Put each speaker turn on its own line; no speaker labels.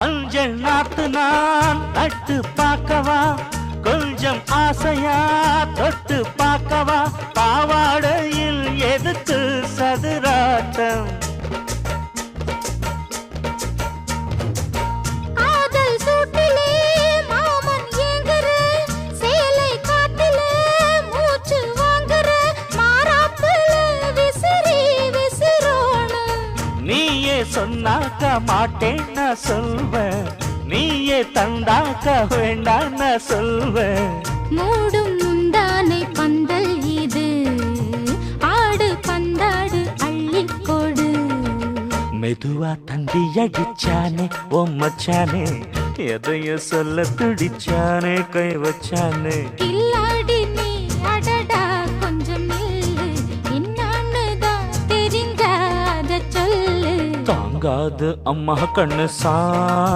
அஞ்சல் நாத்து நான் நட்டு பார்க்கவா, கொஞ்சம் ஆசையா தொட்டு பார்க்கவா, பாவாடையில் எதுக்கு சதுராட்டம்? நீயே சொன்னாக்க மாட்டேன் நான் சொல்வேன், நீயே தந்தாக்க வேண்டாம் நான் சொல்வேன்.
மூடும் முந்தானை பந்தல் இது, ஆடு பந்தாடு அள்ளிக்கொடு.
மெதுவா தந்தி அடிச்சானே ஓ மச்சானே, எதைய சொல்ல துடிச்சானே கை வச்சானே.
கில்லாடி நீ அடடா கொஞ்சம் நில்லு, என்னான்னுதான் தெரிஞ்சாத சொல்லு.
தாங்காது அம்மா கண்ணு சா